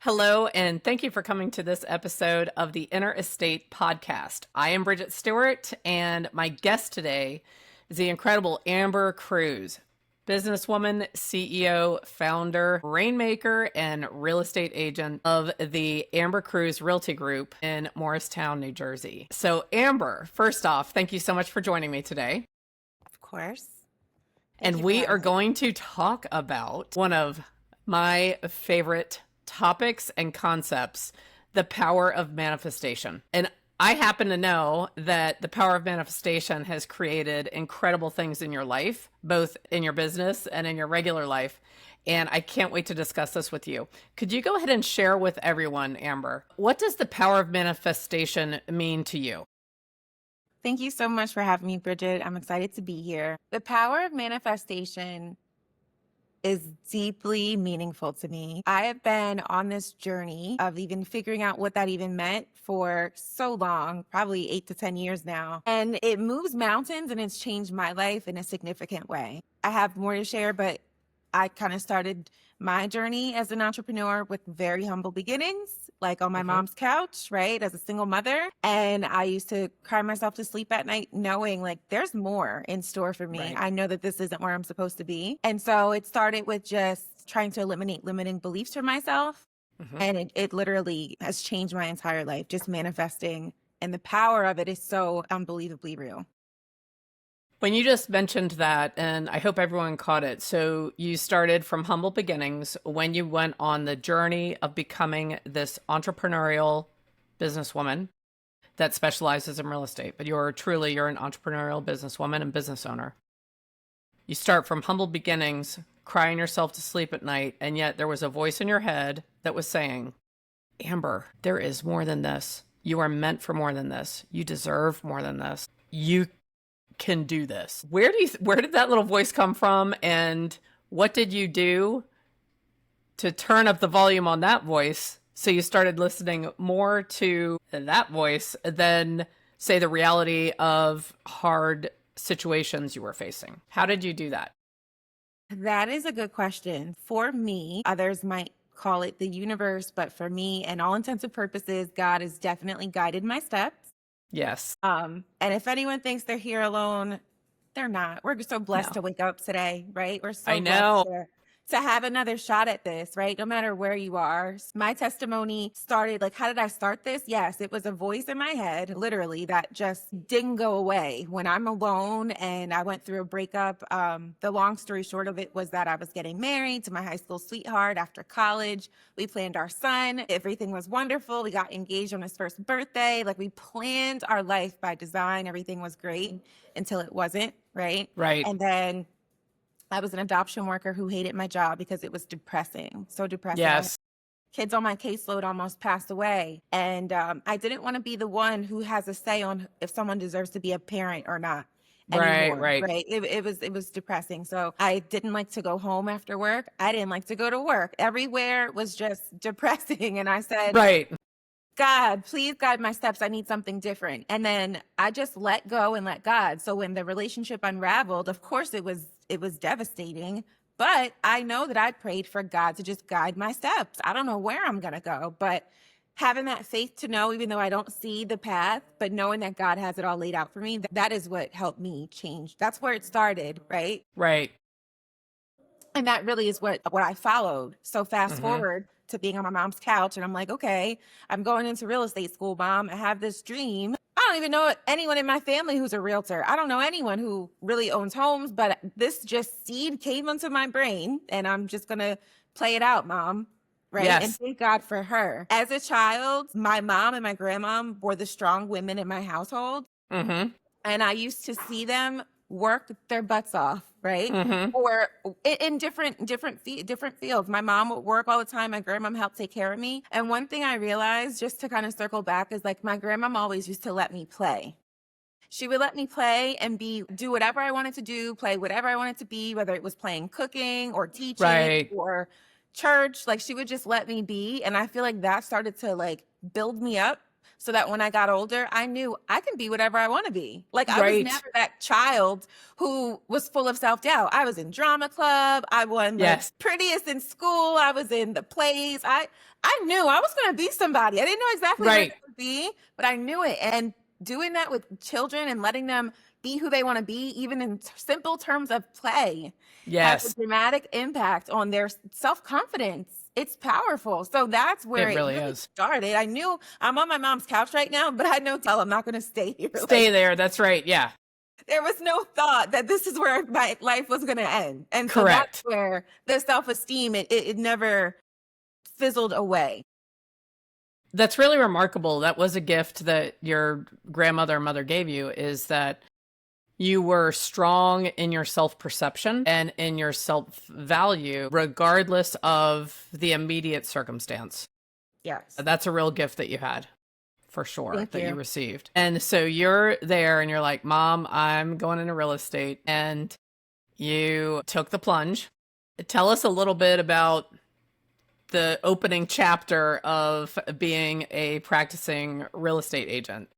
Hello, and thank you for coming to this episode of the Inner Estate Podcast. I am Bridget Stuart, and my guest today is the incredible Amber Cruse, businesswoman, CEO, founder, rainmaker, and real estate agent of the Amber Cruse Realty Group in Morristown, New Jersey. So, Amber, first off, thank you so much for joining me today. Of course. And we are going to talk about one of my favorite topics and concepts, the power of manifestation. And I happen to know that the power of manifestation has created incredible things in your life, both in your business and in your regular life. And I can't wait to discuss this with you. Could you go ahead and share with everyone, Amber, what does the power of manifestation mean to you? Thank you so much for having me, Bridget. I'm excited to be here. The power of manifestation is deeply meaningful to me. I have been on this journey of even figuring out what that even meant for so long, probably 8 to 10 years now. And it moves mountains and it's changed my life in a significant way. I have more to share, but I kind of started my journey as an entrepreneur with very humble beginnings, like on my mom's couch, right, as a single mother. And I used to cry myself to sleep at night knowing like there's more in store for me. Right. I know that this isn't where I'm supposed to be. And so it started with just trying to eliminate limiting beliefs for myself. And it literally has changed my entire life, just manifesting. And the power of it is so unbelievably real. When you just mentioned that, and I hope everyone caught it, so you started from humble beginnings when you went on the journey of becoming this entrepreneurial businesswoman that specializes in real estate, but you're an entrepreneurial businesswoman and business owner. You start from humble beginnings, crying yourself to sleep at night, and yet there was a voice in your head that was saying, Amber, there is more than this. You are meant for more than this. You deserve more than this. You can do this. Where did that little voice come from, and what did you do to turn up the volume on that voice so you started listening more to that voice than, say, the reality of hard situations you were facing? How did you do that? That is a good question. For me, others might call it the universe, but for me, and all intents and purposes, God has definitely guided my steps. Yes. And if anyone thinks they're here alone, they're not. We're so blessed to wake up today, right? We're so I know. blessed to have another shot at this, right? No matter where you are. My testimony started like, how did I start this? Yes, it was a voice in my head, literally, that just didn't go away when I'm alone and I went through a breakup. The long story short of it was that I was getting married to my high school sweetheart after college. We planned our son. Everything was wonderful. We got engaged on his first birthday. Like we planned our life by design. Everything was great until it wasn't, right? Right. And then I was an adoption worker who hated my job because it was depressing, so depressing. Yes. Kids on my caseload almost passed away. And I didn't want to be the one who has a say on if someone deserves to be a parent or not anymore. Right. It was depressing. So I didn't like to go home after work. I didn't like to go to work. Everywhere was just depressing. And I said, Right. God, please guide my steps. I need something different. And then I just let go and let God. So when the relationship unraveled, of course it was devastating, but I know that I prayed for God to just guide my steps. I don't know where I'm going to go, but having that faith to know, even though I don't see the path, but knowing that God has it all laid out for me, that is what helped me change. That's where it started, right? Right. And that really is what I followed. So fast forward to being on my mom's couch, and I'm like, okay, I'm going into real estate school, Mom. I have this dream. I don't even know anyone in my family who's a realtor. I don't know anyone who really owns homes, but this just seed came into my brain, and I'm just going to play it out, Mom. Right. Yes. And thank God for her. As a child, my mom and my grandma were the strong women in my household. And I used to see them work their butts off, right? Or in different fields. My mom would work all the time. My grandma helped take care of me. And one thing I realized, just to kind of circle back, is like my grandma always used to let me play. She would let me play and do whatever I wanted to do, play whatever I wanted to be, whether it was playing cooking or teaching or church. Like she would just let me be. And I feel like that started to like build me up so that when I got older, I knew I can be whatever I want to be. Like I was Right. never that child who was full of self-doubt. I was in drama club. I won the Yes. prettiest in school. I was in the plays. I knew I was going to be somebody. I didn't know exactly what it Right. would be, but I knew it. And doing that with children and letting them be who they want to be, even in simple terms of play, has a Yes. dramatic impact on their self-confidence. It's powerful. So that's where It it really really is. started. I knew I'm on my mom's couch right now, but I know I'm not going to stay here. Stay there. That's right. Yeah. There was no thought that this is where my life was going to end. And so that's Correct. where the self-esteem, it never fizzled away. That's really remarkable. That was a gift that your grandmother and mother gave you, is that you were strong in your self-perception and in your self-value, regardless of the immediate circumstance. Yes. That's a real gift that you had, for sure, Thank that you you. received. And so you're there and you're like, Mom, I'm going into real estate. And you took the plunge. Tell us a little bit about the opening chapter of being a practicing real estate agent.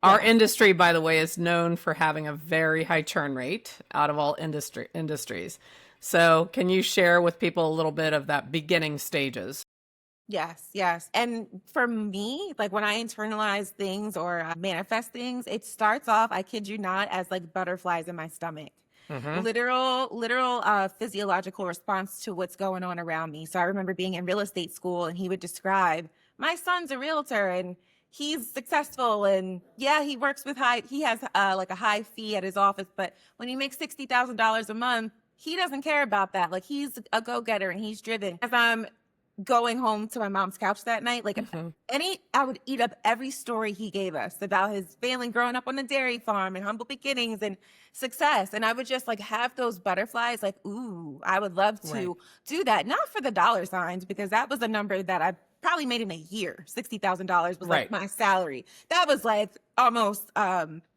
Our industry, by the way, is known for having a very high churn rate out of all industries. So can you share with people a little bit of that beginning stages? Yes, yes. And for me, like when I internalize things or manifest things, it starts off, I kid you not, as like butterflies in my stomach. Mm-hmm. Literal physiological response to what's going on around me. So I remember being in real estate school and he would describe, my son's a realtor and he's successful, and yeah, he works with he has like a high fee at his office, but when he makes $60,000 a month, he doesn't care about that. Like he's a go-getter and he's driven. As I'm going home to my mom's couch that night, like I would eat up every story he gave us about his family growing up on a dairy farm and humble beginnings and success. And I would just like have those butterflies, like, ooh, I would love to do that. Not for the dollar signs, because that was a number that I probably made in a year. $60,000 was like my salary. That was like almost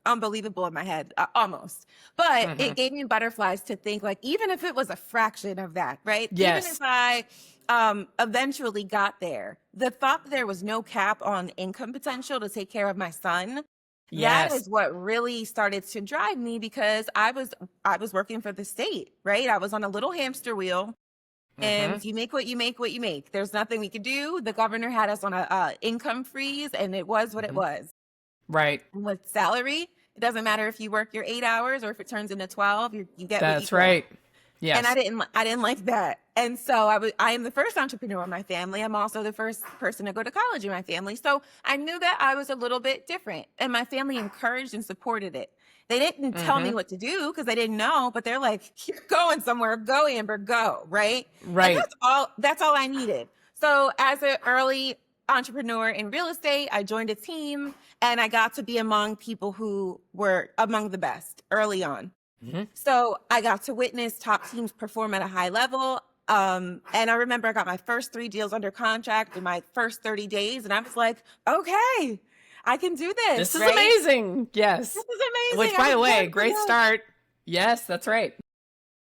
unbelievable in my head, almost. But it gave me butterflies to think, like, even if it was a fraction of that, right? Yes. Even if I eventually got there, the thought that there was no cap on income potential to take care of my son, Yes. that is what really started to drive me, because I was working for the state, right? I was on a little hamster wheel. And you make what you make. There's nothing we could do. The governor had us on a income freeze, and it was what it was. Right. And with salary, it doesn't matter if you work your 8 hours or if it turns into 12. You get That's what you right. get. Yes. And I didn't like that. And so I am the first entrepreneur in my family. I'm also the first person to go to college in my family. So I knew that I was a little bit different, and my family encouraged and supported it. They didn't tell me what to do because they didn't know, but they're like, you're going somewhere. Go, Amber, go. Right. Right. And that's all I needed. So as an early entrepreneur in real estate, I joined a team and I got to be among people who were among the best early on. So I got to witness top teams perform at a high level. And I remember I got my first 3 deals under contract in my first 30 days. And I was like, okay, I can do this. This is right? amazing. Yes. This is amazing. Which, by the way, great start. Yes, that's right.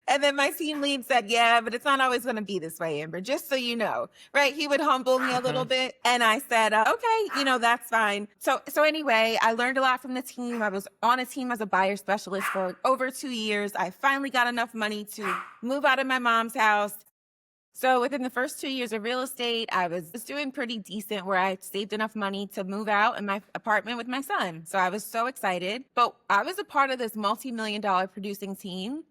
And then my team lead said, yeah, but it's not always going to be this way, Amber, just so you know, right? He would humble me a little bit. And I said, okay, that's fine. So anyway, I learned a lot from the team. I was on a team as a buyer specialist for over 2 years. I finally got enough money to move out of my mom's house. So within the first 2 years of real estate, I was doing pretty decent, where I saved enough money to move out in my apartment with my son. So I was so excited. But I was a part of this multi-million-dollar producing team.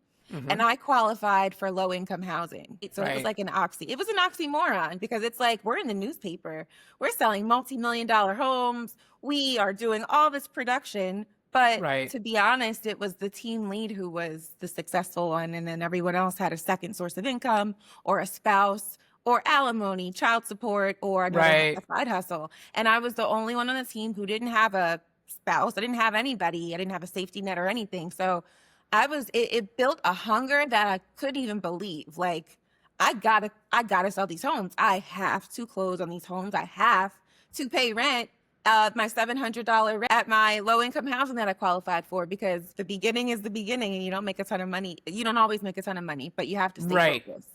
And I qualified for low income housing. So it was like it was an oxymoron, because it's like, we're in the newspaper, we're selling multi-million-dollar homes, we are doing all this production. But to be honest, it was the team lead who was the successful one. And then everyone else had a second source of income, or a spouse, or alimony, child support, or another side hustle. And I was the only one on the team who didn't have a spouse. I didn't have anybody. I didn't have a safety net or anything. So it built a hunger that I couldn't even believe. Like, I gotta sell these homes. I have to close on these homes. I have to pay rent, my $700 rent at my low income housing that I qualified for, because the beginning is the beginning, and you don't make a ton of money. You don't always make a ton of money, but you have to stay focused.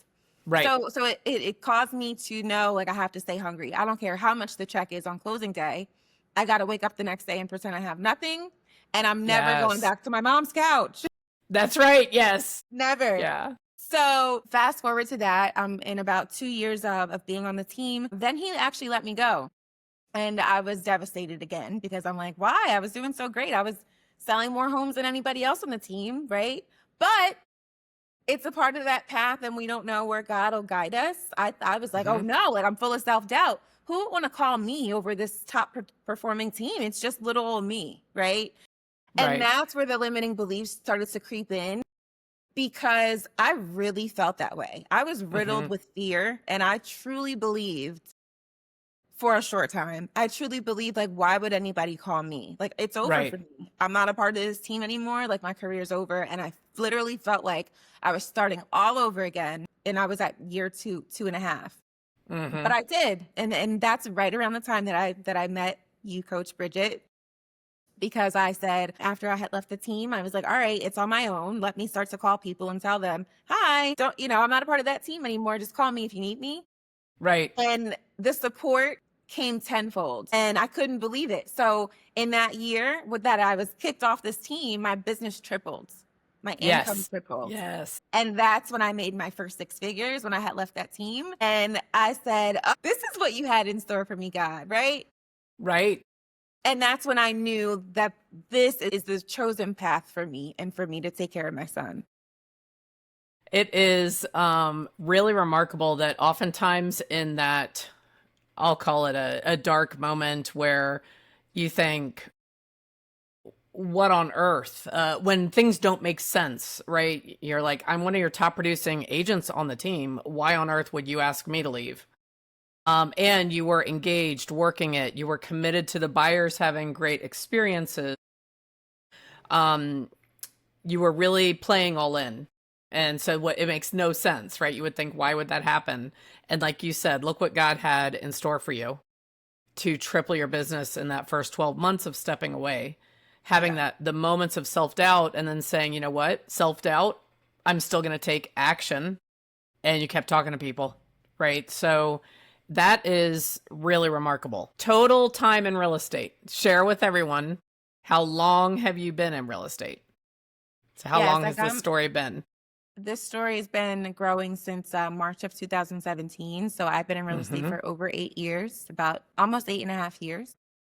Right. So it caused me to know, like, I have to stay hungry. I don't care how much the check is on closing day. I got to wake up the next day and pretend I have nothing. And I'm never going Yes. back to my mom's couch. That's right. Yes. Never. Yeah. So fast forward to that. I'm in about 2 years of being on the team. Then he actually let me go. And I was devastated again because I'm like, why? I was doing so great. I was selling more homes than anybody else on the team, right? But it's a part of that path and we don't know where God will guide us. I was like, oh no, like I'm full of self-doubt. Who would want to call me over this top performing team? It's just little old me, right? And Right. that's where the limiting beliefs started to creep in because I really felt that way. I was riddled with fear and I truly believed for a short time, I truly believed like, why would anybody call me? Like it's over Right. for me. I'm not a part of this team anymore. Like my career's over. And I literally felt like I was starting all over again. And I was at year 2.5. But I did. And that's right around the time that I met you, Coach Bridget. Because I said, after I had left the team, I was like, all right, it's on my own. Let me start to call people and tell them, hi, I'm not a part of that team anymore. Just call me if you need me. Right. And the support came tenfold and I couldn't believe it. So in that year with that I was kicked off this team, my business tripled. My income tripled. Yes. And that's when I made my first 6 figures when I had left that team. And I said, oh, this is what you had in store for me, God, right? Right. And that's when I knew that this is the chosen path for me and for me to take care of my son. It is really remarkable that oftentimes in that, I'll call it a dark moment where you think, what on earth? When things don't make sense, right? You're like, I'm one of your top producing agents on the team. Why on earth would you ask me to leave? And you were engaged, working it. You were committed to the buyers having great experiences. You were really playing all in. And so it makes no sense, right? You would think, why would that happen? And like you said, look what God had in store for you to triple your business in that first 12 months of stepping away, having the moments of self-doubt and then saying, you know what, self-doubt, I'm still going to take action. And you kept talking to people, right? So that is really remarkable. Total time in real estate. Share with everyone, how long have you been in real estate? So how long has this story been? This story has been growing since March of 2017. So I've been in real estate for over 8 years, about almost 8.5 years.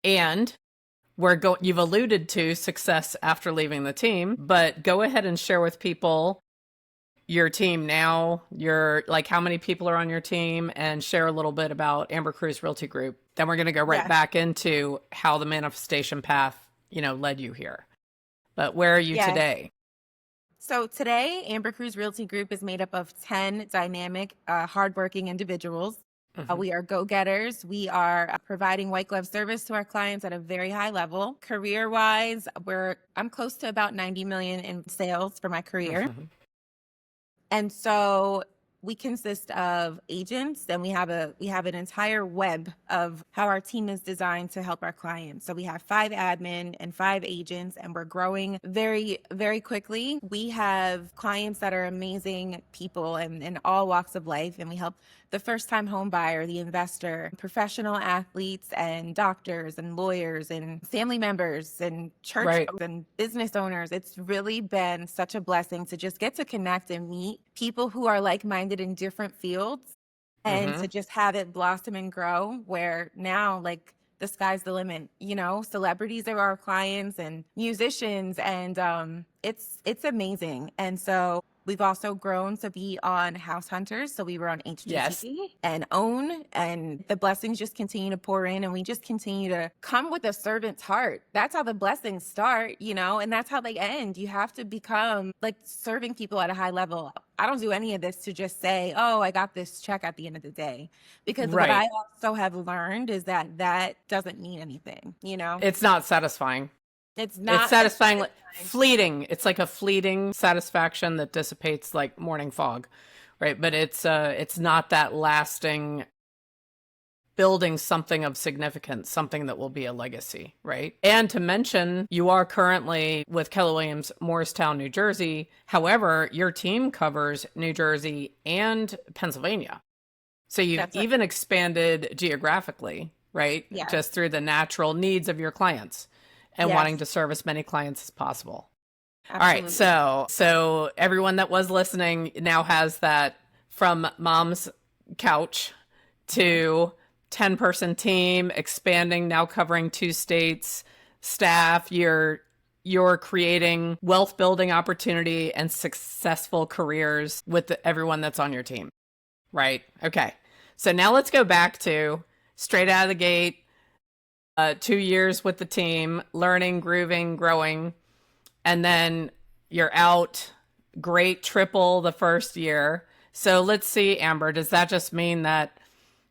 And you've alluded to success after leaving the team, but go ahead and share with people your team now, how many people are on your team, and share a little bit about Amber Cruse Realty Group. Then we're going to go right back into how the manifestation path, led you here. But where are you today? So today, Amber Cruse Realty Group is made up of 10 dynamic, hardworking individuals. We are go-getters. We are providing white glove service to our clients at a very high level. Career-wise, I'm close to about 90 million in sales for my career. And so we consist of agents, and we have an entire web of how our team is designed to help our clients. So we have 5 admin and 5 agents, and we're growing very, very quickly. We have clients that are amazing people and in all walks of life, and we help the first-time home buyer, the investor, professional athletes, and doctors, and lawyers, and family members, and church and business owners. It's really been such a blessing to just get to connect and meet people who are like-minded in different fields, and to just have it blossom and grow, where now, like, the sky's the limit. Celebrities are our clients and musicians, and it's amazing. And so we've also grown to be on House Hunters. So we were on HGTV and OWN, and the blessings just continue to pour in, and we just continue to come with a servant's heart. That's how the blessings start, and that's how they end. You have to become like serving people at a high level. I don't do any of this to just say, oh, I got this check at the end of the day. Because what I also have learned is that doesn't mean anything, It's not satisfying. It's not. It's satisfying, fleeting. It's like a fleeting satisfaction that dissipates like morning fog, right? But it's not that lasting, building something of significance, something that will be a legacy, right? And to mention, you are currently with Keller Williams, Morristown, New Jersey. However, your team covers New Jersey and Pennsylvania. So you've even expanded geographically. right? Yes. Just through the natural needs of your clients and wanting Yes. to serve as many clients as possible. All right. Absolutely. So everyone that was listening now has that from mom's couch to 10-person team, expanding, now covering 2 states, staff, you're creating wealth building opportunity and successful careers with everyone that's on your team. Right. Okay. So now let's go back to straight out of the gate, 2 years with the team, learning, grooving, growing, and then you're out. Great, triple the first year. So let's see, Amber, does that just mean that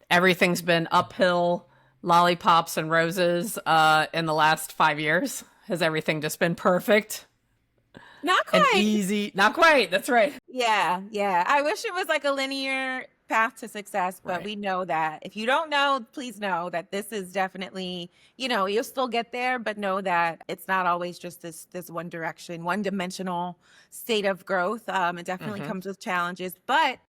everything's been uphill, lollipops and roses in the last 5 years? Has everything just been perfect Not and quite. easy? Not quite. That's right. Yeah, yeah. I wish it was like a linear path to success, but Right. we know that. If you don't know, please know that this is definitely, you'll still get there, but know that it's not always just this one direction, one-dimensional state of growth. It definitely Mm-hmm. comes with challenges, but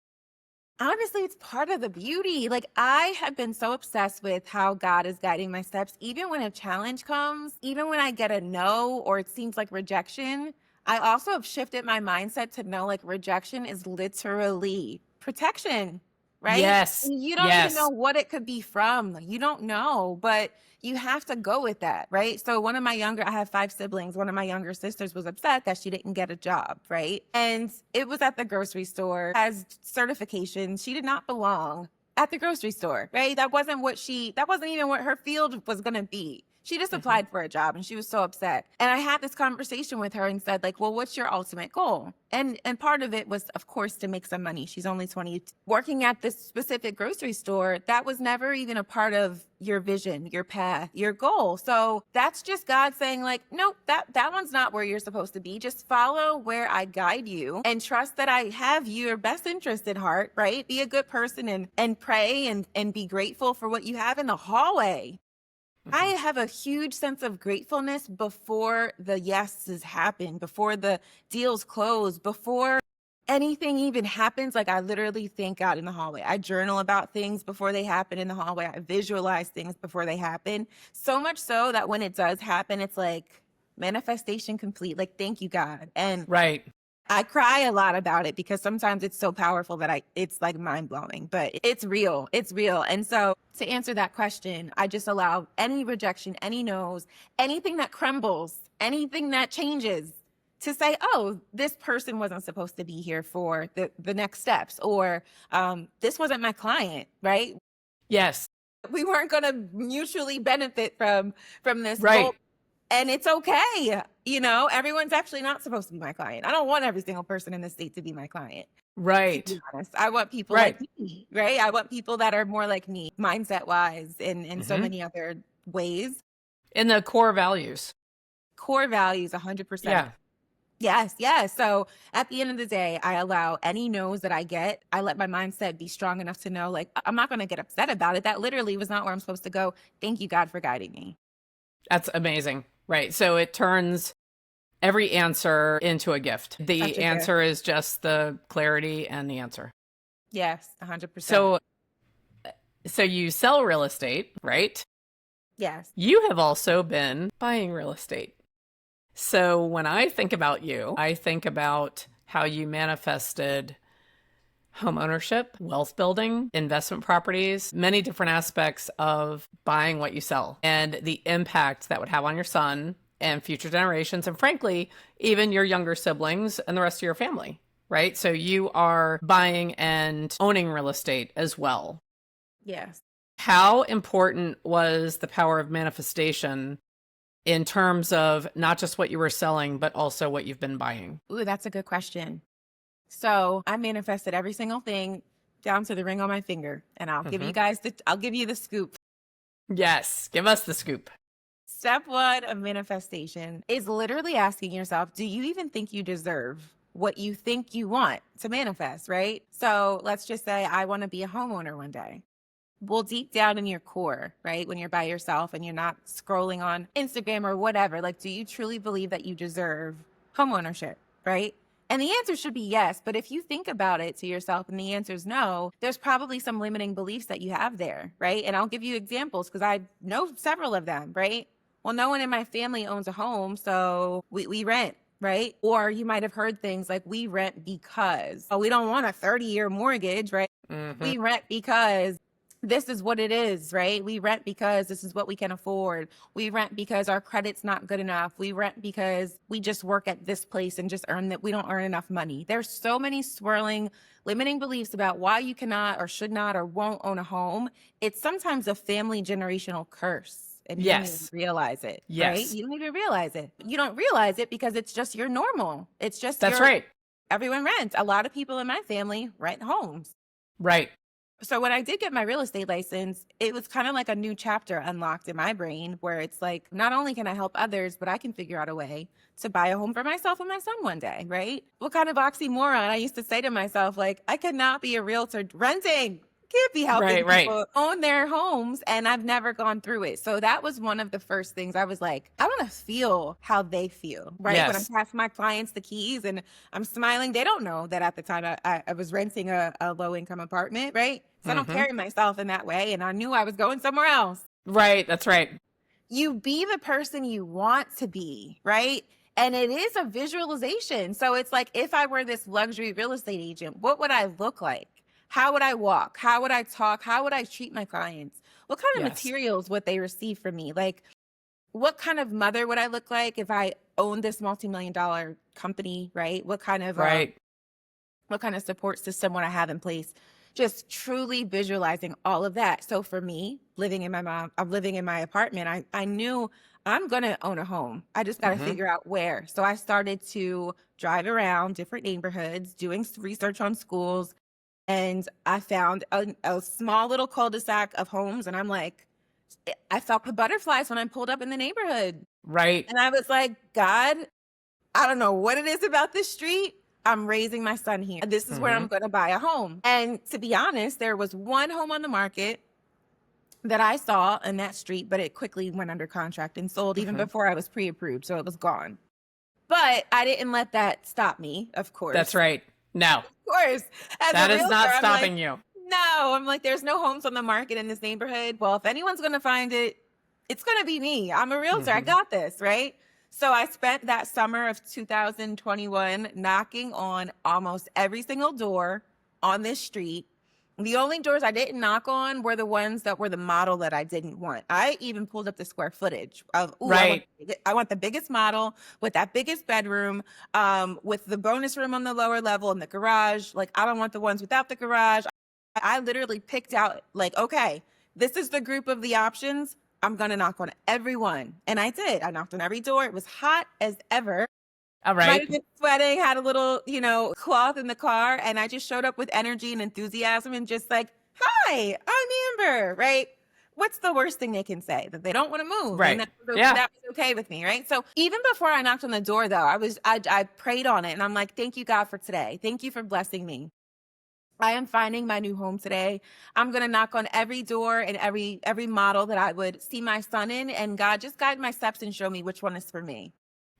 honestly, it's part of the beauty. Like, I have been so obsessed with how God is guiding my steps. Even when a challenge comes, even when I get a no or it seems like rejection, I also have shifted my mindset to know like rejection is literally protection, right? Yes. And you don't even know Yes. what it could be from. You don't know, but you have to go with that, right? So I have 5 siblings. One of my younger sisters was upset that she didn't get a job, right? And it was at the grocery store, has certifications. She did not belong at the grocery store, right? That wasn't even what her field was going to be. She just Mm-hmm. applied for a job and she was so upset. And I had this conversation with her and said like, well, what's your ultimate goal? And part of it was, of course, to make some money. She's only 20. Working at this specific grocery store, that was never even a part of your vision, your path, your goal. So that's just God saying like, nope, that one's not where you're supposed to be. Just follow where I guide you and trust that I have your best interest at heart, right? Be a good person and pray and be grateful for what you have in the hallway. I Mm-hmm. have a huge sense of gratefulness before the yeses happen, before the deals close, before anything even happens. Like, I literally think out in the hallway. I journal about things before they happen in the hallway. I visualize things before they happen. So much so that when it does happen, it's like manifestation complete. Like, thank you, God. And Right. I cry a lot about it because sometimes it's so powerful that it's like mind blowing, but it's real. It's real. And so to answer that question, I just allow any rejection, any no's, anything that crumbles, anything that changes to say, oh, this person wasn't supposed to be here for the next steps, or this wasn't my client, right? Yes. We weren't going to mutually benefit from this Right. goal. And it's okay. Everyone's actually not supposed to be my client. I don't want every single person in the state to be my client. To Right. be honest, I want people Right. like me, right? I want people that are more like me, mindset wise, in so Mm-hmm. many other ways. In the core values. Core values, 100%. Yeah. Yes, yes. So at the end of the day, I allow any no's that I get. I let my mindset be strong enough to know, like, I'm not going to get upset about it. That literally was not where I'm supposed to go. Thank you, God, for guiding me. That's amazing. Right. So it turns every answer into a gift. Such The a gift. answer is just the clarity and the answer. Yes, 100%. So you sell real estate, right? Yes. You have also been buying real estate. So when I think about you, I think about how you manifested home ownership, wealth building, investment properties, many different aspects of buying what you sell, and the impact that would have on your son and future generations, and frankly, even your younger siblings and the rest of your family, right? So you are buying and owning real estate as well. Yes. How important was the power of manifestation in terms of not just what you were selling, but also what you've been buying? Ooh, that's a good question. So I manifested every single thing down to the ring on my finger, and I'll give you the scoop. Yes, give us the scoop. Step 1 of manifestation is literally asking yourself, do you even think you deserve what you think you want to manifest, right? So let's just say I want to be a homeowner one day. Well, deep down in your core, right? When you're by yourself and you're not scrolling on Instagram or whatever, like, do you truly believe that you deserve homeownership, right? And the answer should be yes. But if you think about it to yourself and the answer is no, there's probably some limiting beliefs that you have there, right? And I'll give you examples because I know several of them, right? Well, no one in my family owns a home, so we rent, right? Or you might have heard things like we rent because, oh, we don't want a 30-year mortgage, right? We rent because this is what it is, right? We rent because this is what we can afford. We rent because our credit's not good enough. We rent because we just work at this place and just earn that we don't earn enough money. There's so many swirling, limiting beliefs about why you cannot or should not or won't own a home. It's sometimes a family generational curse. And you don't even realize it, right? You don't even realize it. You don't realize it because it's just your normal. It's just That's right. Everyone rents. A lot of people in my family rent homes. Right. So when I did get my real estate license, it was kind of like a new chapter unlocked in my brain where it's like, not only can I help others, but I can figure out a way to buy a home for myself and my son one day, right? What kind of oxymoron? I used to say to myself, like, I could not be a realtor renting. Can't be helping people own their homes, and I've never gone through it. So that was one of the first things I was like, I want to feel how they feel, right? When I'm passing my clients the keys and I'm smiling, they don't know that at the time I was renting a low-income apartment, right? So I don't carry myself in that way, and I knew I was going somewhere else. Right, that's right. You be the person you want to be, right? And it is a visualization. So it's like, if I were this luxury real estate agent, what would I look like? How would I walk? How would I talk? How would I treat my clients? What kind of materials would they receive from me? Like, what kind of mother would I look like if I owned this multi-million-dollar company, right? What kind of what kind of support system would I have in place? Just truly visualizing all of that. So for me, living in my apartment, I knew I'm going to own a home. I just got to figure out where. So I started to drive around different neighborhoods, doing research on schools. And I found a small little cul-de-sac of homes. And I'm like, I felt the butterflies when I pulled up in the neighborhood. Right. And I was like, God, I don't know what it is about this street. I'm raising my son here. This is where I'm going to buy a home. And to be honest, there was one home on the market that I saw in that street, but it quickly went under contract and sold even before I was pre-approved. So it was gone. But I didn't let that stop me, of course. That's right. No. Of course. That is not stopping you. No, I'm like, there's no homes on the market in this neighborhood. Well, if anyone's going to find it, it's going to be me. I'm a realtor. I got this, right? So I spent that summer of 2021 knocking on almost every single door on this street. The only doors I didn't knock on were the ones that were the model that I didn't want. I even pulled up the square footage of, I want the biggest model with that biggest bedroom, with the bonus room on the lower level and the garage. Like, I don't want the ones without the garage. I literally picked out, like, okay, this is the group of the options. I'm going to knock on every one. And I did. I knocked on every door. It was hot as ever. All right. Might have been sweating, had a little, cloth in the car. And I just showed up with energy and enthusiasm and just like, hi, I'm Amber, right? What's the worst thing they can say? That they don't want to move. Right. And that was okay with me, right? So even before I knocked on the door, though, I prayed on it. And I'm like, thank you, God, for today. Thank you for blessing me. I am finding my new home today. I'm going to knock on every door and every model that I would see my son in. And God, just guide my steps and show me which one is for me.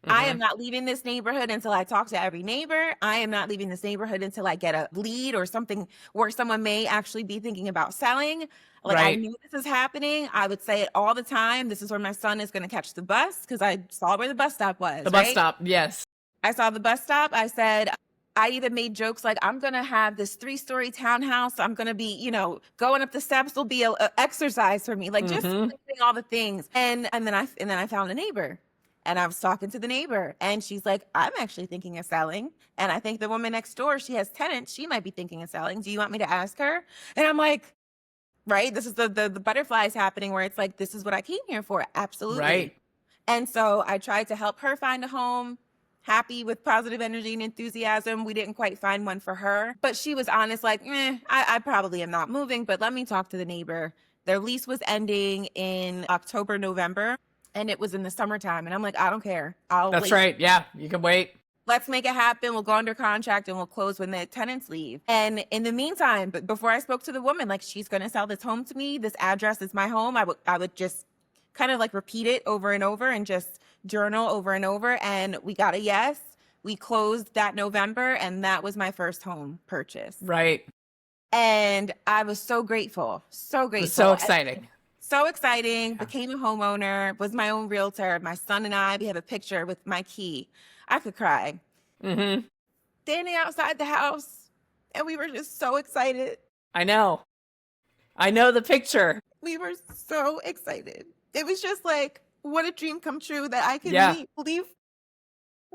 I am not leaving this neighborhood until I talk to every neighbor. I am not leaving this neighborhood until I get a lead or something where someone may actually be thinking about selling. Like, I knew this is happening. I would say it all the time. This is where my son is going to catch the bus because I saw where the bus stop was. The bus stop, yes. I saw the bus stop. I said, I even made jokes like, I'm going to have this 3-story townhouse. I'm going to be, going up the steps will be a exercise for me. Like, just doing all the things. And then I found a neighbor. And I was talking to the neighbor and she's like, I'm actually thinking of selling. And I think the woman next door, she has tenants. She might be thinking of selling. Do you want me to ask her? And I'm like, right, this is the butterflies happening where it's like, this is what I came here for. Absolutely. Right. And so I tried to help her find a home, happy with positive energy and enthusiasm. We didn't quite find one for her, but she was honest, like, I probably am not moving, but let me talk to the neighbor. Their lease was ending in October, November. And it was in the summertime. And I'm like, I don't care. That's wait. Right. Yeah, you can wait. Let's make it happen. We'll go under contract and we'll close when the tenants leave. And in the meantime, but before I spoke to the woman, like, she's going to sell this home to me. This address is my home. I would just kind of like repeat it over and over and just journal over and over. And we got a yes. We closed that November, and that was my first home purchase. Right. And I was so grateful, so It was grateful. so exciting. So exciting. Became a homeowner, was my own realtor. My son and I, we have a picture with my key. I could cry. Mm-hmm. Standing outside the house, and we were just so excited. I know. I know the picture. We were so excited. It was just like, what a dream come true that I could Yeah. leave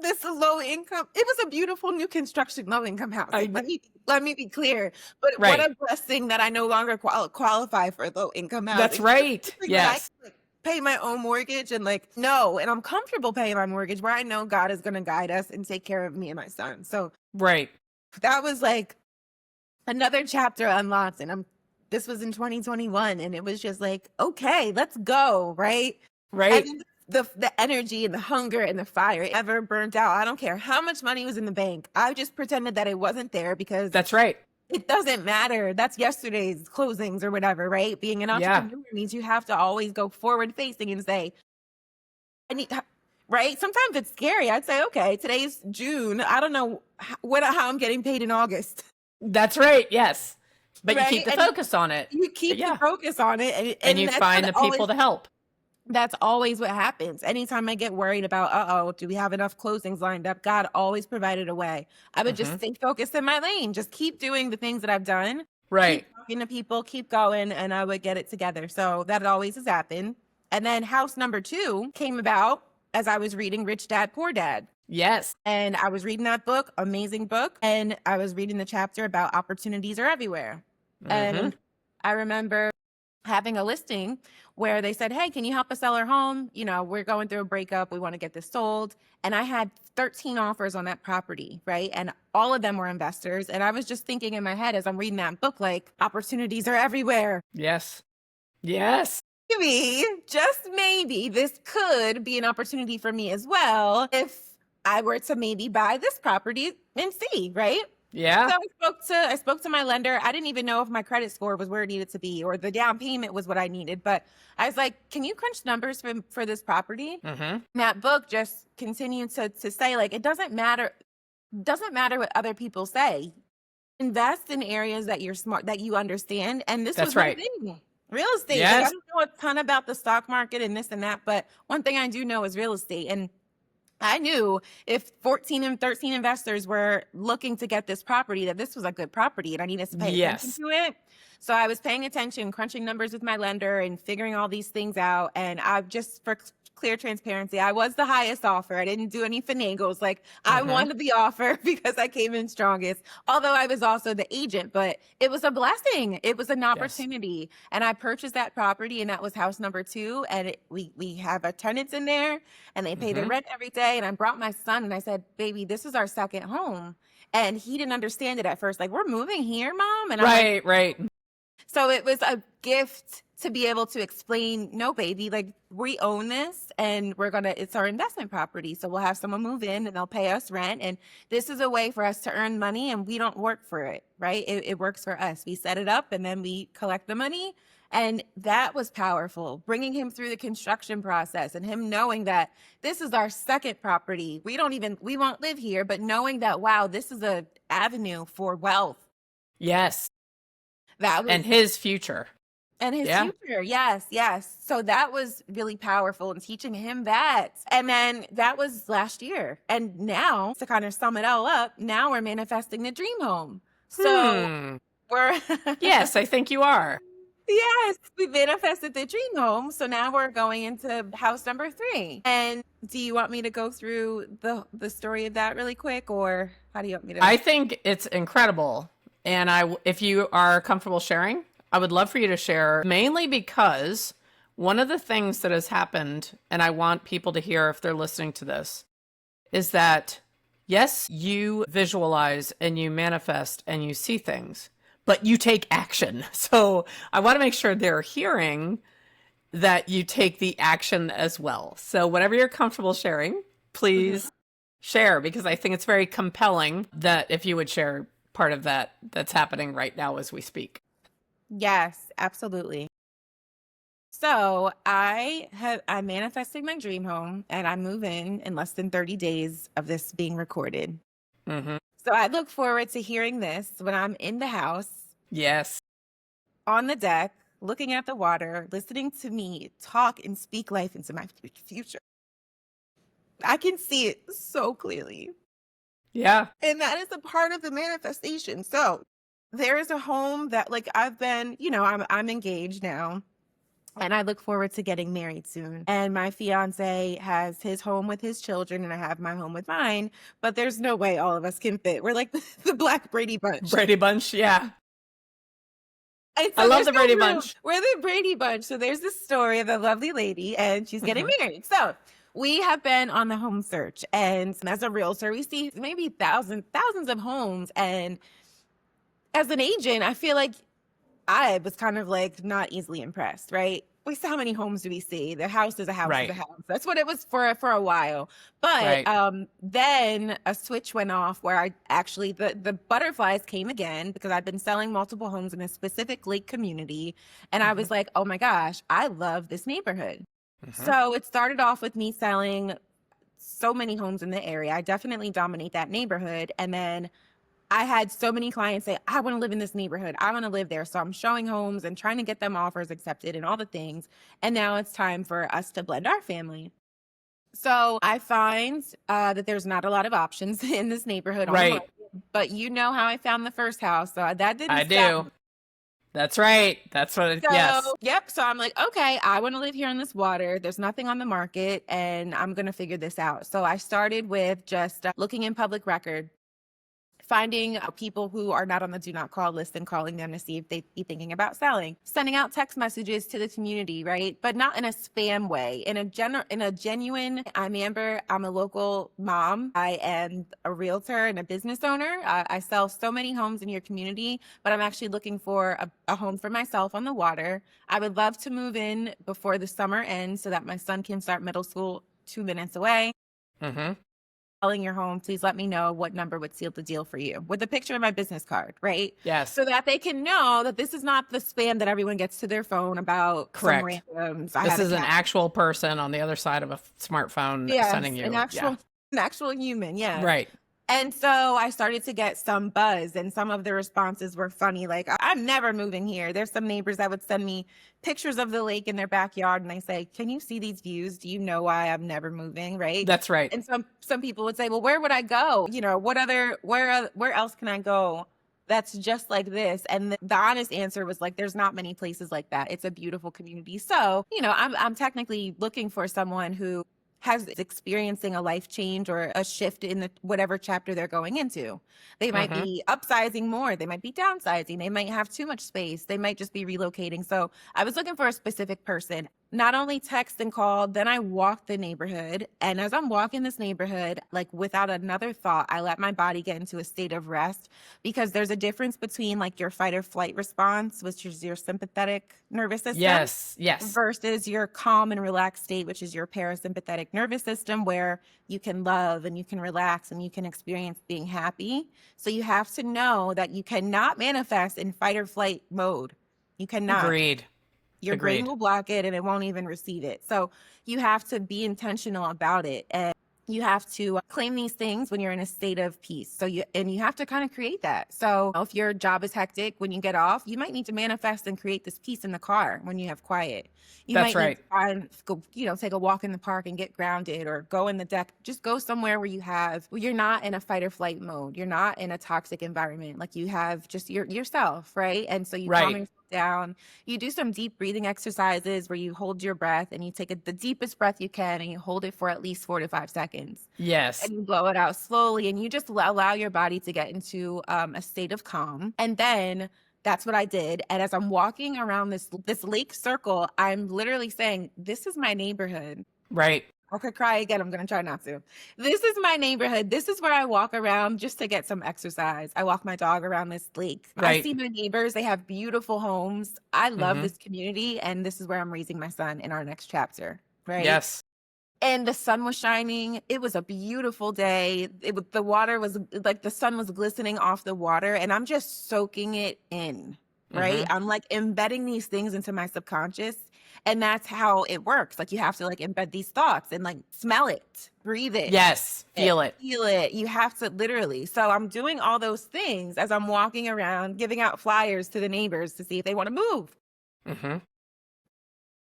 this low income. It was a beautiful new construction low income house. Let me be clear. But Right. what a blessing that I no longer qualify for low income housing. That's right. That I Yes. can, like, pay my own mortgage and and I'm comfortable paying my mortgage where I know God is going to guide us and take care of me and my son. So Right. that was like another chapter unlocked, and this was in 2021, and it was just like, okay, let's go, right? Right. And the energy and the hunger and the fire ever burnt out. I don't care how much money was in the bank. I just pretended that it wasn't there because That's right. it doesn't matter. That's yesterday's closings or whatever, right? Being an entrepreneur means you have to always go forward facing and say, I need, right? Sometimes it's scary. I'd say, okay, today's June. I don't know how I'm getting paid in August. That's right. Yes. But right? you keep the focus on it. You keep the focus on it. And you find the people to help. That's always what happens. Anytime I get worried about, do we have enough closings lined up? God always provided a way. I would just stay focused in my lane. Just keep doing the things that I've done. Right. Keep talking to people, keep going, and I would get it together. So that always has happened. And then house number 2 came about as I was reading Rich Dad, Poor Dad. Yes. And I was reading that book, amazing book. And I was reading the chapter about opportunities are everywhere. And I remember having a listing where they said, hey, can you help us sell our home? You know, we're going through a breakup. We want to get this sold. And I had 13 offers on that property, right? And all of them were investors. And I was just thinking in my head as I'm reading that book, like, opportunities are everywhere. Yes. Yes. Maybe, just maybe, this could be an opportunity for me as well if I were to maybe buy this property and see, right? Yeah. So I spoke to my lender. I didn't even know if my credit score was where it needed to be or the down payment was what I needed. But I was like, can you crunch numbers for this property? That book just continued to say, like, it doesn't matter what other people say. Invest in areas that you're smart, that you understand. And this was right. Real estate. Yes. Like, I don't know a ton about the stock market and this and that, but one thing I do know is real estate. And I knew if 14 and 13 investors were looking to get this property, that this was a good property and I needed to pay attention to it. So I was paying attention, crunching numbers with my lender and figuring all these things out. And I've just, for clear transparency, I was the highest offer. I didn't do any finagles. Like, I wanted the offer because I came in strongest, although I was also the agent, but it was a blessing. It was an opportunity. And I purchased that property, and that was house number 2. And we have our tenants in there and they pay the rent every day. And I brought my son and I said, baby, this is our second home. And he didn't understand it at first. Like, we're moving here, Mom. And I'm like, right. So it was a gift to be able to explain, no, baby, like, we own this and it's our investment property. So we'll have someone move in and they'll pay us rent. And this is a way for us to earn money and we don't work for it, right? It works for us. We set it up and then we collect the money. And that was powerful, bringing him through the construction process and him knowing that this is our second property. We won't live here, but knowing that, wow, this is an avenue for wealth. Yes. And his future. And his future. Yes. So that was really powerful in teaching him that. And then that was last year. And now, to kind of sum it all up, now we're manifesting the dream home. So we're... Yes, I think you are. Yes, we manifested the dream home. So now we're going into house number 3. And do you want me to go through the story of that really quick, or how do you want me to? I think it's incredible. And if you are comfortable sharing, I would love for you to share, mainly because one of the things that has happened, and I want people to hear if they're listening to this, is that, yes, you visualize and you manifest and you see things, but you take action. So I want to make sure they're hearing that you take the action as well. So whatever you're comfortable sharing, please share, because I think it's very compelling that if you would share part of that's happening right now as we speak. Yes, absolutely. So I'm manifesting my dream home and I move in less than 30 days of this being recorded. Mm-hmm. So I look forward to hearing this when I'm in the house, Yes. on the deck, looking at the water, listening to me talk and speak life into my future. I can see it so clearly. Yeah. And that is a part of the manifestation. So there is a home that like I've been, I'm engaged now. And I look forward to getting married soon. And my fiance has his home with his children, and I have my home with mine. But there's no way all of us can fit. We're like the Black Brady Bunch. Brady Bunch. Yeah. And I so love there's the no Brady room. Bunch. We're the Brady Bunch. So there's this story of a lovely lady, and she's getting Mm-hmm. married. So we have been on the home search. And as a realtor, we see maybe thousands of homes. And as an agent, I feel like I was kind of like not easily impressed, right? We saw how many homes do we see? The house is a house is a Right. house. That's what it was for a while. But Right. then a switch went off where I actually the butterflies came again because I've been selling multiple homes in a specific lake community. And I Mm-hmm. was like, oh my gosh, I love this neighborhood. Mm-hmm. So it started off with me selling so many homes in the area. I definitely dominate that neighborhood. And then I had so many clients say, I want to live in this neighborhood. I want to live there. So I'm showing homes and trying to get them offers accepted and all the things. And now it's time for us to blend our family. So I find that there's not a lot of options in this neighborhood on the Right. market. But you know how I found the first house. So that I didn't stop. do. That's right. That's what it, yes. So, yep. So I'm like, okay, I want to live here on this water. There's nothing on the market and I'm going to figure this out. So I started with just looking in public record, finding people who are not on the do not call list and calling them to see if they'd be thinking about selling, sending out text messages to the community, right? But not in a spam way, in a genuine, I'm Amber, I'm a local mom. I am a realtor and a business owner. I sell so many homes in your community, but I'm actually looking for a home for myself on the water. I would love to move in before the summer ends so that my son can start middle school 2 minutes away. Mm-hmm. Selling your home, please let me know what number would seal the deal for you with a picture of my business card, right? Yes. So that they can know that this is not the spam that everyone gets to their phone about some Correct. randoms. This is an actual person on the other side of a smartphone sending you. An actual human, yeah. Right. And so I started to get some buzz, and some of the responses were funny. Like, I'm never moving here. There's some neighbors that would send me pictures of the lake in their backyard, and they say, can you see these views? Do you know why I'm never moving? Right. That's right. And some people would say, well, where would I go? Where else can I go that's just like this? And the honest answer was like, there's not many places like that. It's a beautiful community. So, I'm technically looking for someone who has experiencing a life change or a shift in the whatever chapter they're going into. They might Mm-hmm. be upsizing more. They might be downsizing. They might have too much space. They might just be relocating. So I was looking for a specific person. Not only text and called, then I walked the neighborhood. And as I'm walking this neighborhood, like without another thought, I let my body get into a state of rest because there's a difference between like your fight or flight response, which is your sympathetic nervous system. Yes. Yes. Versus your calm and relaxed state, which is your parasympathetic nervous system, where you can love and you can relax and you can experience being happy. So you have to know that you cannot manifest in fight or flight mode. You cannot. Agreed. Your brain will block it and it won't even receive it. So you have to be intentional about it. And you have to claim these things when you're in a state of peace. So you have to kind of create that. So if your job is hectic, when you get off, you might need to manifest and create this peace in the car when you have quiet. That's right. Need to try and go, take a walk in the park and get grounded, or go in the deck. Just go somewhere where you're not in a fight or flight mode. You're not in a toxic environment. Like you have just yourself, right? And so you calm yourself down. You do some deep breathing exercises where you hold your breath and you take the deepest breath you can and you hold it for at least 4 to 5 seconds. Yes. And you blow it out slowly and you just allow your body to get into a state of calm. And then that's what I did. And as I'm walking around this lake circle, I'm literally saying, this is my neighborhood. Right. I could cry again. I'm going to try not to. This is my neighborhood. This is where I walk around just to get some exercise. I walk my dog around this lake. Right. I see my neighbors. They have beautiful homes. I love this community. And this is where I'm raising my son in our next chapter. Right. Yes. And the sun was shining. It was a beautiful day. The water was like the sun was glistening off the water. And I'm just soaking it in. right? Mm-hmm. I'm like embedding these things into my subconscious. And that's how it works. Like you have to like embed these thoughts and like smell it, breathe Yes. it, Feel it. feel it. You have to literally. So I'm doing all those things as I'm walking around, giving out flyers to the neighbors to see if they want to move. Mm-hmm.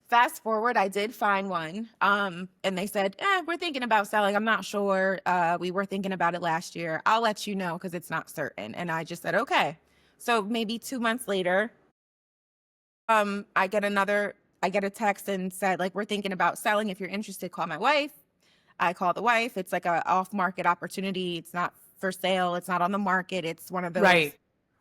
Fast forward, I did find one. And they said, we're thinking about selling. I'm not sure. We were thinking about it last year. I'll let you know because it's not certain. And I just said, okay. So maybe 2 months later, I get a text and said, like, we're thinking about selling. If you're interested, call my wife. I call the wife. It's like a off market opportunity. It's not for sale. It's not on the market. It's one of those Right.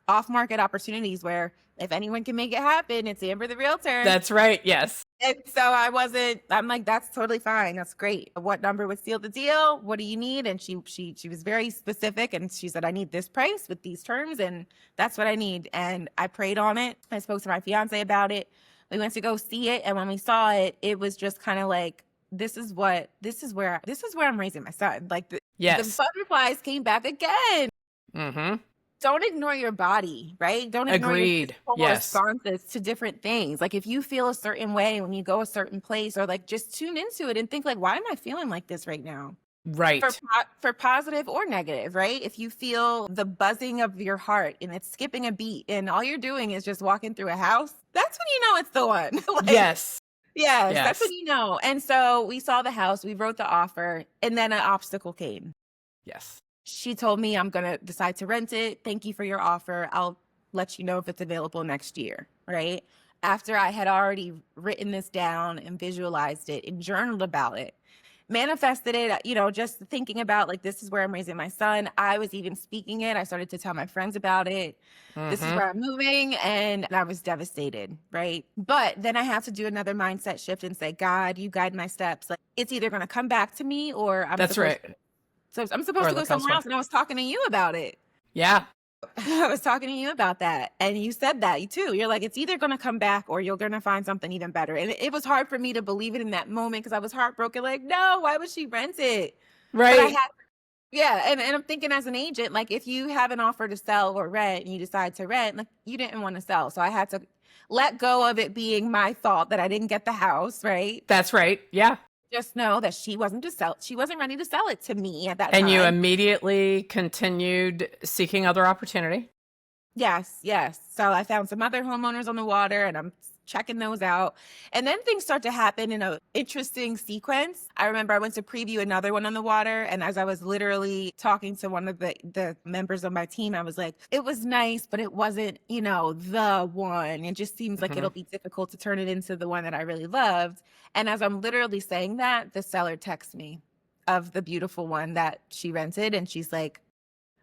off market opportunities where if anyone can make it happen, it's Amber the realtor. That's right. Yes. And so I'm like, that's totally fine. That's great. What number would seal the deal? What do you need? And she was very specific and she said, I need this price with these terms and that's what I need. And I prayed on it. I spoke to my fiance about it. We went to go see it. And when we saw it, it was just kind of like, this is where I'm raising my son. Like the Yes. butterflies came back again. Mm-hmm. Don't ignore your body, right? Don't ignore your Agreed. physical Yes. responses to different things. Like if you feel a certain way when you go a certain place, or like just tune into it and think like, why am I feeling like this right now? Right. For positive or negative, right? If you feel the buzzing of your heart and it's skipping a beat and all you're doing is just walking through a house, that's when you know it's the one. Like, Yes. yes, that's when Yes. you know. And so we saw the house, we wrote the offer, and then an obstacle came. Yes. She told me, I'm going to decide to rent it. Thank you for your offer. I'll let you know if it's available next year, right? After I had already written this down and visualized it and journaled about it, manifested it, just thinking about like, this is where I'm raising my son. I was even speaking it. I started to tell my friends about it. This is Mm-hmm. where I'm moving. And I was devastated, right? But then I have to do another mindset shift and say, God, you guide my steps. Like it's either going to come back to me or That's right. I'm supposed Or to go look somewhere elsewhere. else. And I was talking to you about it. Yeah. I was talking to you about that. And you said that too. You're like, it's either going to come back or you're going to find something even better. And it was hard for me to believe it in that moment because I was heartbroken. Like, no, why would she rent it? But I Right. had, yeah. And I'm thinking as an agent, like if you have an offer to sell or rent and you decide to rent, like you didn't want to sell. So I had to let go of it being my fault that I didn't get the house, right? That's right. Yeah. Just know that she wasn't ready to sell it to me at that And you time. immediately continued seeking other opportunity. Yes, yes. So I found some other homeowners on the water and I'm checking those out. And then things start to happen in an interesting sequence. I remember I went to preview another one on the water. And as I was literally talking to one of the members of my team, I was like, it was nice, but it wasn't, the one. It just seems like Mm-hmm. it'll be difficult to turn it into the one that I really loved. And as I'm literally saying that, the seller texts me of the beautiful one that she rented. And she's like,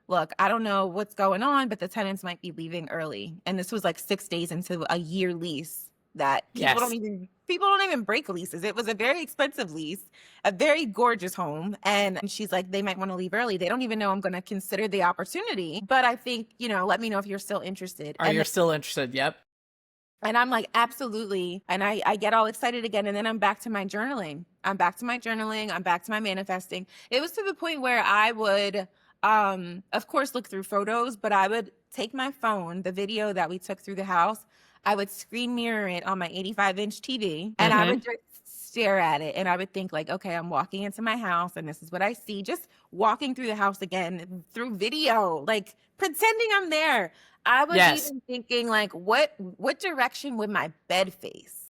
look, I don't know what's going on, but the tenants might be leaving early. And this was like 6 days into a year lease that people Yes. don't even break leases. It was a very expensive lease, a very gorgeous home. And she's like, they might want to leave early. They don't even know I'm going to consider the opportunity. But I think, let me know if you're still interested. Are you still interested? Yep. And I'm like, absolutely. And I get all excited again. And then I'm back to my journaling. I'm back to my manifesting. It was to the point where I would, of course, look through photos, but I would take my phone, the video that we took through the house, I would screen mirror it on my 85-inch TV and I Mm-hmm. would just stare at it. And I would think like, okay, I'm walking into my house and this is what I see. Just walking through the house again through video, like pretending I'm there. I was Yes. even thinking like, what direction would my bed face?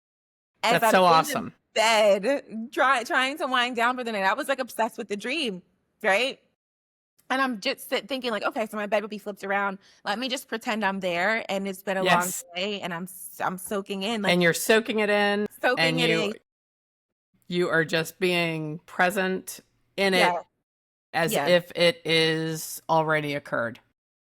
As That's I'm so in the awesome. bed, trying to wind down for the night. I was like obsessed with the dream, right? And I'm just thinking like, okay, so my bed would be flipped around. Let me just pretend I'm there, and it's been a long Yes. day, and I'm soaking in, like And you're soaking it in, soaking and it in. you are just being present in Yeah, it as yeah. if it is already occurred.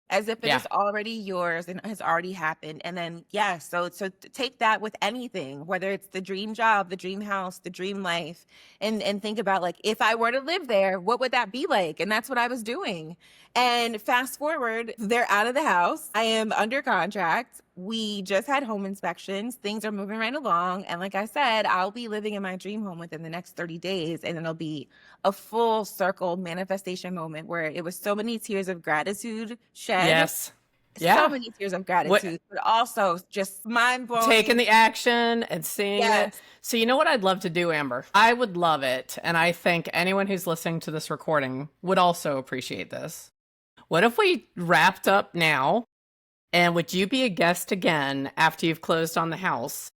As if it Yeah. is already yours and has already happened. And then, yeah, so take that with anything, whether it's the dream job, the dream house, the dream life, and think about like, if I were to live there, what would that be like? And that's what I was doing. And fast forward, they're out of the house. I am under contract. We just had home inspections. Things are moving right along. And like I said, I'll be living in my dream home within the next 30 days. And it'll be a full circle manifestation moment where it was so many tears of gratitude shed Yes. So Yeah. many tears of What gratitude, but also just mind taking blowing. the action and seeing it. Yes. So you know what I'd love to do, Amber? I would love it, and I think anyone who's listening to this recording would also appreciate this. What if we wrapped up now, and would you be a guest again after you've closed on the house?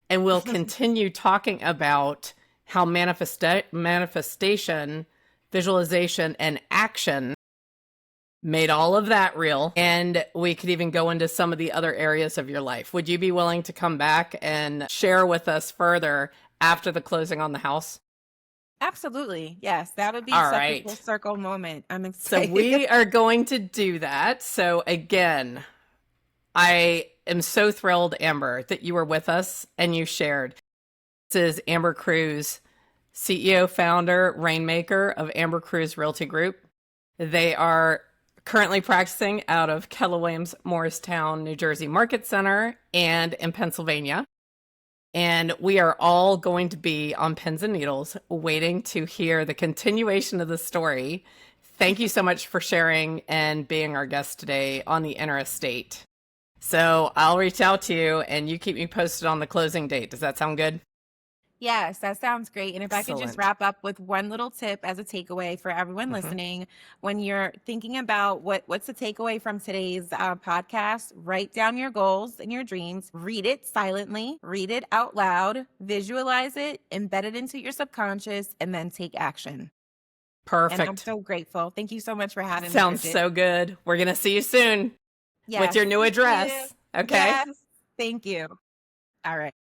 And we'll continue talking about how manifestation, visualization, and action made all of that real. And we could even go into some of the other areas of your life. Would you be willing to come back and share with us further after the closing on the house? Absolutely. Yes. That would be All such a full right. circle moment. I'm So excited. we are going to do that. So again, I am so thrilled, Amber, that you were with us and you shared. This is Amber Cruse, CEO, founder, rainmaker of Amber Cruse Realty Group. They are currently practicing out of Keller Williams Morristown, New Jersey Market Center and in Pennsylvania. And we are all going to be on pins and needles waiting to hear the continuation of the story. Thank you so much for sharing and being our guest today on the Interstate. So I'll reach out to you and you keep me posted on the closing date. Does that sound good? Yes, that sounds great. And if I could just Excellent. wrap up with one little tip as a takeaway for everyone listening, when you're thinking about what's the takeaway from today's podcast, write down your goals and your dreams, read it silently, read it out loud, visualize it, embed it into your subconscious, and then take action. And I'm Perfect. so grateful. Thank you so much for having me, Sounds Bridget. so good. We're going to see you soon with Yes, your new thank you. address. Okay. Yes, thank you. All right.